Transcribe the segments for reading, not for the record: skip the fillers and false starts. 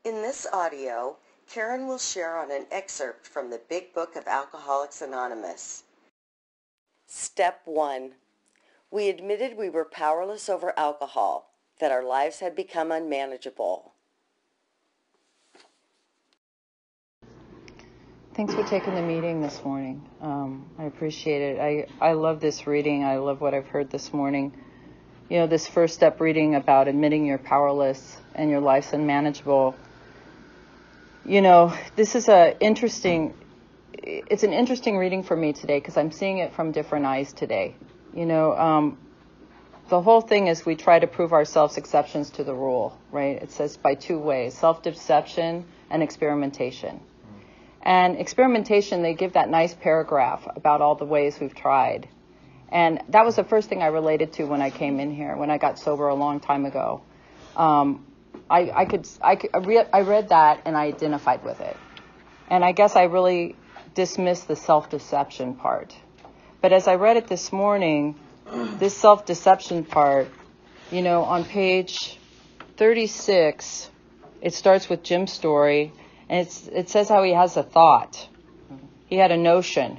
In this audio, Karen will share on an excerpt from the Big Book of Alcoholics Anonymous. Step 1. We admitted we were powerless over alcohol, that our lives had become unmanageable. Thanks for taking the meeting this morning. I appreciate it. I love this reading. I love what I've heard this morning. You know, this first step reading about admitting you're powerless and your life's unmanageable. You know, this is it's an interesting reading for me today because I'm seeing it from different eyes today. You know, the whole thing is we try to prove ourselves exceptions to the rule, right? It says by two ways, self-deception and experimentation. And experimentation, they give that nice paragraph about all the ways we've tried. And that was the first thing I related to when I came in here, when I got sober a long time ago. I read that and I identified with it. And I guess I really dismissed the self-deception part. But as I read it this morning, this self-deception part, you know, on page 36, it starts with Jim's story. And it says how he has a thought. He had a notion.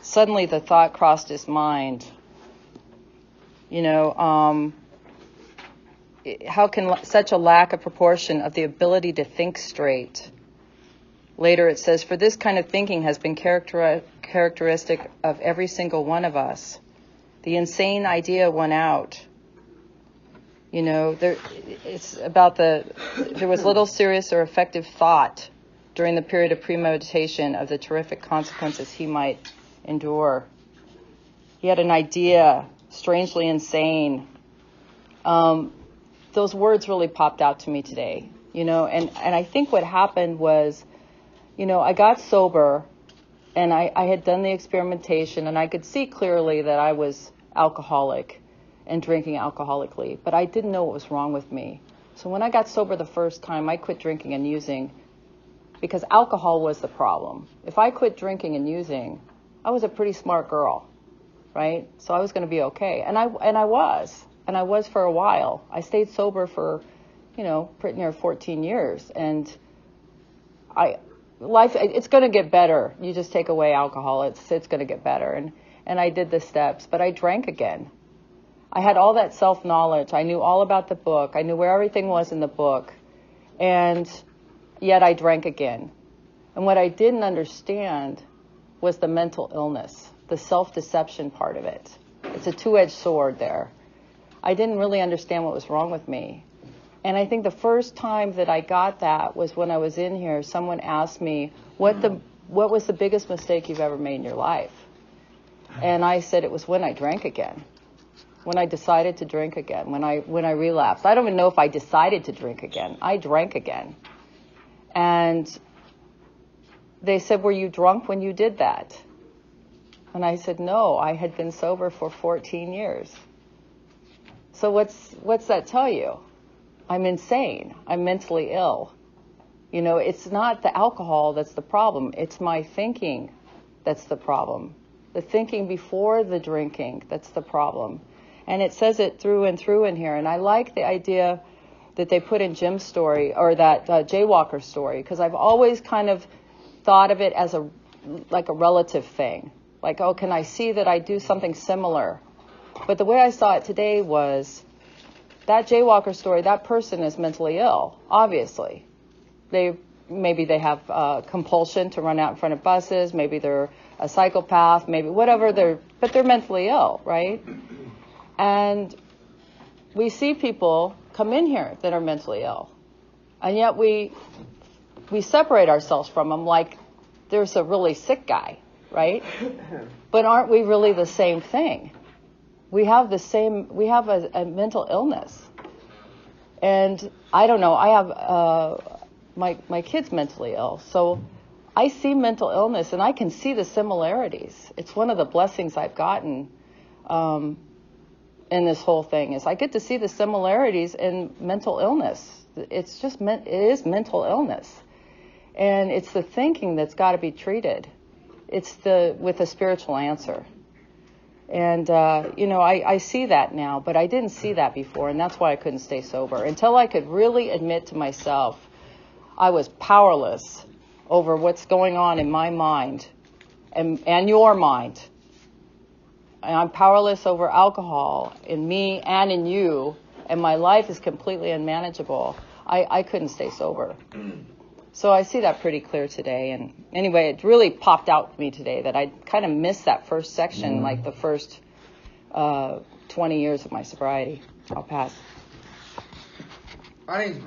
Suddenly the thought crossed his mind. You know, how can such a lack of proportion of the ability to think straight? Later it says, for this kind of thinking has been characteristic of every single one of us. The insane idea won out. You know, it's about there was little serious or effective thought during the period of premeditation of the terrific consequences he might endure. He had an idea, strangely insane. Those words really popped out to me today, you know, and I think what happened was, you know, I got sober and I had done the experimentation and I could see clearly that I was alcoholic and drinking alcoholically, but I didn't know what was wrong with me. So when I got sober the first time, I quit drinking and using because alcohol was the problem. If I quit drinking and using, I was a pretty smart girl, right? So I was going to be okay. And I was for a while. I stayed sober for, you know, pretty near 14 years. And it's going to get better. You just take away alcohol, it's going to get better. And I did the steps, but I drank again. I had all that self-knowledge. I knew all about the book. I knew where everything was in the book. And yet I drank again. And what I didn't understand was the mental illness, the self-deception part of it. It's a two-edged sword there. I didn't really understand what was wrong with me. And I think the first time that I got that was when I was in here. Someone asked me, what was the biggest mistake you've ever made in your life? And I said it was when I drank again. When I decided to drink again, when I relapsed. I don't even know if I decided to drink again. I drank again. And they said, were you drunk when you did that? And I said, no, I had been sober for 14 years. So what's that tell you? I'm insane. I'm mentally ill. You know, it's not the alcohol that's the problem. It's my thinking that's the problem. The thinking before the drinking, that's the problem. And it says it through and through in here. And I like the idea that they put in Jim's story, or that Jaywalker story, because I've always kind of thought of it as like a relative thing. Like, oh, can I see that I do something similar? But the way I saw it today was that Jaywalker story, that person is mentally ill, obviously. Maybe they have compulsion to run out in front of buses. Maybe they're a psychopath, maybe whatever but they're mentally ill, right? And we see people come in here that are mentally ill. And yet we separate ourselves from them like there's a really sick guy, right? But aren't we really the same thing? We have a mental illness. And I don't know, I have my kid's mentally ill. So I see mental illness and I can see the similarities. It's one of the blessings I've gotten in this whole thing is I get to see the similarities in mental illness. It is mental illness. And it's the thinking that's got to be treated. It's with a spiritual answer. And, I see that now, but I didn't see that before, and that's why I couldn't stay sober. Until I could really admit to myself I was powerless over what's going on in my mind and your mind. And I'm powerless over alcohol in me and in you, and my life is completely unmanageable. I couldn't stay sober. So I see that pretty clear today. And anyway, it really popped out to me today that I kind of missed that first section, like the first 20 years of my sobriety. I'll pass. My name's